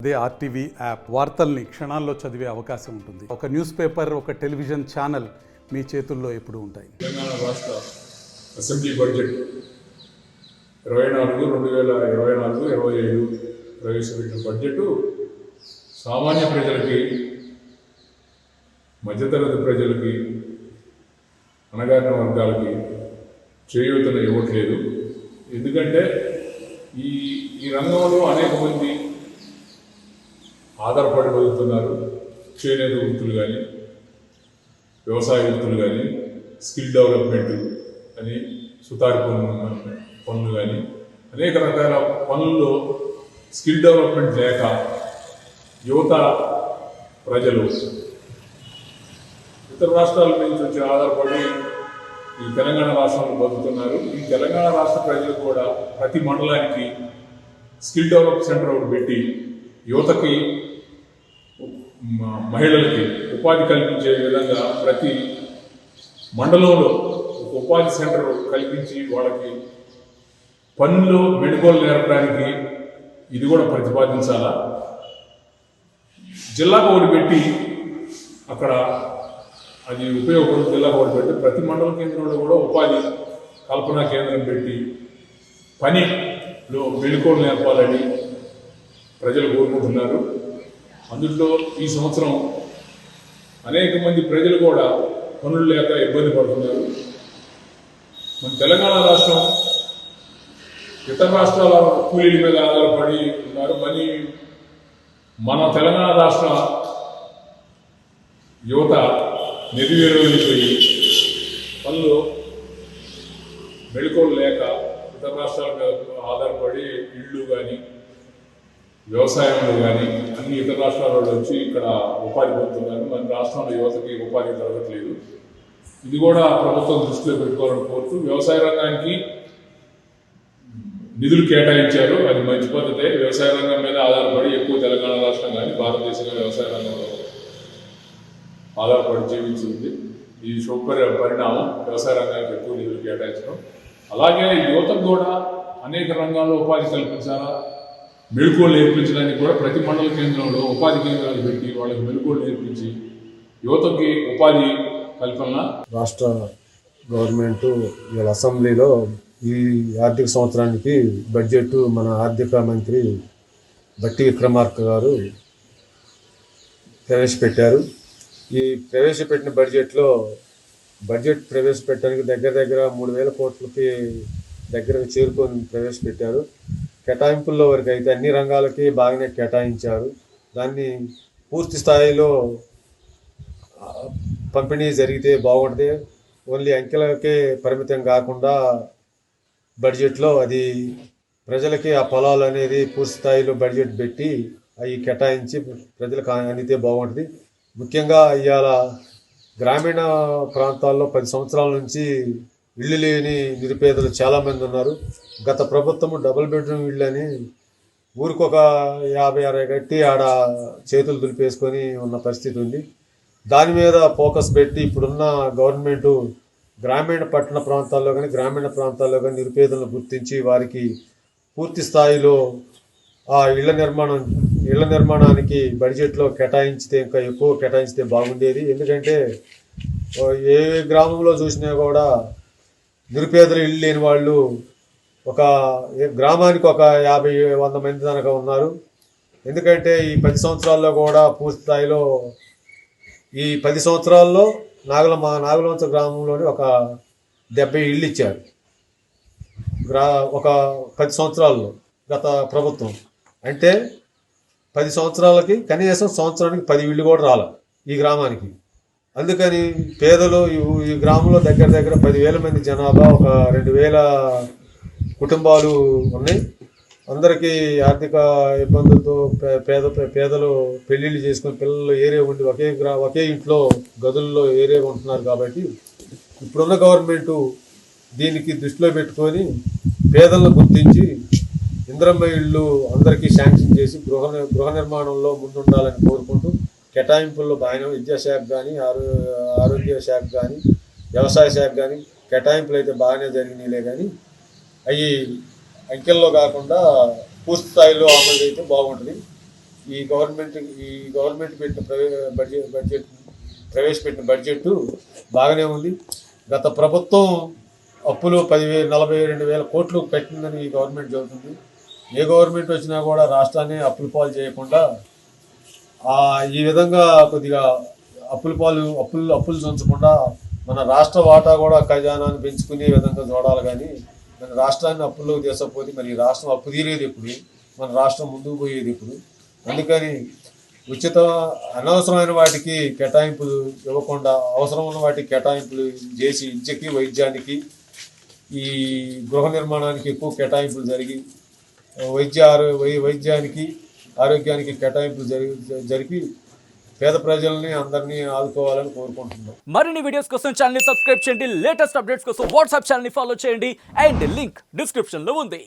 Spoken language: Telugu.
అదే ఆర్టీవీ యాప్ వార్తల్ని క్షణాల్లో చదివే అవకాశం ఉంటుంది. ఒక న్యూస్ పేపర్, ఒక టెలివిజన్ ఛానల్ మీ చేతుల్లో ఎప్పుడూ ఉంటాయి. తెలంగాణ రాష్ట్ర అసెంబ్లీ బడ్జెట్ 2024-2025 ప్రవేశపెట్టిన బడ్జెట్ సామాన్య ప్రజలకి, మధ్యతరగతి ప్రజలకి, అణగారిన వర్గాలకి చేయూతను ఇవ్వట్లేదు. ఎందుకంటే ఈ రంగంలో అనేక మంది ఆధారపడి బతుకుతున్నారు. చేనేత వృత్తులు కానీ, వ్యవసాయ వృత్తులు కానీ, స్కిల్ డెవలప్మెంట్ అని, సుతారి పనులు కానీ, అనేక రకాల పనుల్లో స్కిల్ డెవలప్మెంట్ లేక యువత ప్రజలు ఇతర రాష్ట్రాల నుంచి వచ్చి ఆధారపడి ఈ తెలంగాణ రాష్ట్రంలో బతుకుతున్నారు. ఈ తెలంగాణ రాష్ట్ర ప్రజలు కూడా ప్రతి మండలానికి స్కిల్ డెవలప్ సెంటర్ ఒకటి పెట్టి యువతకి, మహిళలకి ఉపాధి కల్పించే విధంగా ప్రతి మండలంలో ఒక ఉపాధి సెంటర్ కల్పించి వాళ్ళకి పనులు మెడుకోలు నేర్పడానికి ఇది కూడా ప్రతిపాదించాలా. జిల్లాకు ఒకటి పెట్టి అక్కడ అది ఉపయోగపడు జిల్లాకు ఒకటి పెట్టి ప్రతి మండల కేంద్రంలో కూడా ఉపాధి కల్పనా కేంద్రం పెట్టి పనిలో మెడుకోలు నేర్పాలని ప్రజలు కోరుకుంటున్నారు. అందులో ఈ సంవత్సరం అనేక మంది ప్రజలు కూడా పనులు లేక ఇబ్బంది పడుతున్నారు. మన తెలంగాణ రాష్ట్రం ఇతర రాష్ట్రాల కూలీల మీద ఆధారపడి ఉన్నారు. మన తెలంగాణ రాష్ట్ర యువత నిర్వీర్యమైపోయి పనులు మెళుకువలు లేక ఇతర రాష్ట్రాల మీద ఆధారపడి ఇళ్ళు కానీ, వ్యవసాయంలో కానీ అన్ని ఇతర రాష్ట్రాల వచ్చి ఇక్కడ ఉపాధి పొందుతున్నారు. మన రాష్ట్రంలో యువతకి ఉపాధి దొరకట్లేదు. ఇది కూడా ప్రభుత్వం దృష్టిలో పెట్టుకోవాలని కోరుతూ వ్యవసాయ రంగానికి నిధులు కేటాయించారు. అది మంచి పద్ధతే. వ్యవసాయ రంగం మీద ఆధారపడి ఎక్కువ తెలంగాణ రాష్ట్రం కానీ భారతదేశంలో వ్యవసాయ రంగంలో ఆధారపడి జీవించింది. ఇది శుభ పరిణామం. వ్యవసాయ రంగానికి ఎక్కువ నిధులు కేటాయించడం, అలాగే యువతకు కూడా అనేక రంగాల్లో ఉపాధి కల్పించాలా. మెళుకువలు నేర్పించడానికి కూడా ప్రతి మండల కేంద్రంలో ఉపాధి కేంద్రాలు పెట్టి వాళ్ళకి మెళుకువలు నేర్పించి యువతకి ఉపాధి కల్పన. రాష్ట్ర గవర్నమెంట్ ఇవాళ అసెంబ్లీలో ఈ ఆర్థిక సంవత్సరానికి బడ్జెట్ మన ఆర్థిక మంత్రి బట్టి విక్రమార్క గారు ప్రవేశపెట్టారు. ఈ ప్రవేశపెట్టిన బడ్జెట్ ప్రవేశపెట్టడానికి దగ్గర 3,000 కోట్లకి దగ్గరకు చేరుకొని ప్రవేశపెట్టారు. కేటాయింపుల్లో వరకు అయితే అన్ని రంగాలకి బాగానే కేటాయించారు. దాన్ని పూర్తి స్థాయిలో పంపిణీ జరిగితే బాగుంటుంది. ఓన్లీ అంకెలకే పరిమితం కాకుండా బడ్జెట్లో అది ప్రజలకి ఆ పొలాలు అనేది పూర్తి స్థాయిలో బడ్జెట్ పెట్టి అవి కేటాయించి ప్రజలకు అందితే బాగుంటుంది. ముఖ్యంగా ఇవాళ గ్రామీణ ప్రాంతాల్లో 10 సంవత్సరాల నుంచి ఇళ్ళు లేని నిరుపేదలు చాలామంది ఉన్నారు. గత ప్రభుత్వము డబుల్ బెడ్రూమ్ ఇళ్ళు అని ఊరికొక 50-60 కట్టి ఆడ చేతులు దులిపేసుకొని ఉన్న పరిస్థితి ఉంది. దాని మీద ఫోకస్ పెట్టి ఇప్పుడున్న గవర్నమెంటు గ్రామీణ పట్టణ ప్రాంతాల్లో కానీ నిరుపేదలను గుర్తించి వారికి పూర్తి స్థాయిలో ఆ ఇళ్ల నిర్మాణానికి బడ్జెట్లో కేటాయించితే, ఇంకా ఎక్కువ కేటాయించితే బాగుండేది. ఎందుకంటే ఏ గ్రామంలో చూసినా కూడా నిరుపేదలు ఇల్లు లేని వాళ్ళు ఒక గ్రామానికి ఒక 50-100 మంది దాకా ఉన్నారు. ఎందుకంటే ఈ 10 సంవత్సరాల్లో కూడా పూర్తి స్థాయిలో ఈ 10 సంవత్సరాల్లో నాగలవంచ గ్రామంలోని ఒక 70 ఇళ్ళు ఇచ్చారు. ఒక 10 సంవత్సరాల్లో గత ప్రభుత్వం అంటే 10 సంవత్సరాలకి కనీసం సంవత్సరానికి 10 ఇళ్ళు కూడా రాల ఈ గ్రామానికి. అందుకని పేదలు ఈ గ్రామంలో దగ్గర 10,000 మంది జనాభా, ఒక 2,000 కుటుంబాలు ఉన్నాయి. అందరికీ ఆర్థిక ఇబ్బందులతో పేదలు పెళ్ళిళ్ళు చేసుకుని పిల్లలు ఏరియా ఉండి ఒకే ఇంట్లో గదుల్లో ఏరియా ఉంటున్నారు. కాబట్టి ఇప్పుడున్న గవర్నమెంటు దీనికి దృష్టిలో పెట్టుకొని పేదలను గుర్తించి ఇందిరమ్మ ఇళ్ళు అందరికీ శాంక్షన్ చేసి గృహ నిర్మాణంలో ముందుండాలని కోరుకుంటూ కేటాయింపుల్లో బాగానే విద్యాశాఖ కానీ, ఆరోగ్య శాఖ కానీ, వ్యవసాయ శాఖ కానీ కేటాయింపులు అయితే బాగానే జరిగినాయిలే. కానీ అవి అంకెల్లో కాకుండా పూర్తి స్థాయిలో అమలు అయితే బాగుంటుంది. ఈ గవర్నమెంట్ పెట్టిన బడ్జెట్ ప్రవేశపెట్టిన బడ్జెట్ బాగానే ఉంది. గత ప్రభుత్వం అప్పులు 42,000 కోట్లు పెట్టిందని ఈ గవర్నమెంట్ చెబుతుంది. ఏ గవర్నమెంట్ వచ్చినా కూడా రాష్ట్రాన్ని అప్పుల పాలు చేయకుండా ఈ విధంగా కొద్దిగా అప్పులు చంచకుండా మన రాష్ట్ర వాటా కూడా ఖజానాన్ని పెంచుకునే విధంగా చూడాలి. కానీ మన రాష్ట్రాన్ని అప్పుల్లోకి తీసకపోతే మరి ఈ రాష్ట్రం అప్పు తీరేది ఎప్పుడు, మన రాష్ట్రం ముందుకు పోయేది ఇప్పుడు. అందుకని అనవసరమైన వాటికి కేటాయింపులు ఇవ్వకుండా అవసరమైన వాటికి కేటాయింపులు చేసి విద్యకి, వైద్యానికి, ఈ గృహ నిర్మాణానికి ఎక్కువ కేటాయింపులు జరిగి వైద్యానికి, ఆరోగ్యానికి కేటాయింపులు జరిపి పేద ప్రజల్ని అందరినీ ఆదుకోవాలని కోరుకుంటున్నాం. మరిన్ని వీడియోస్ కోసం ఛానల్ ని సబ్స్క్రైబ్ చేయండి. లేటెస్ట్ అప్డేట్స్ కోసం వాట్సాప్ ఛానల్ ని ఫాలో చేయండి. అండ్ లింక్ డిస్క్రిప్షన్ లో ఉంది.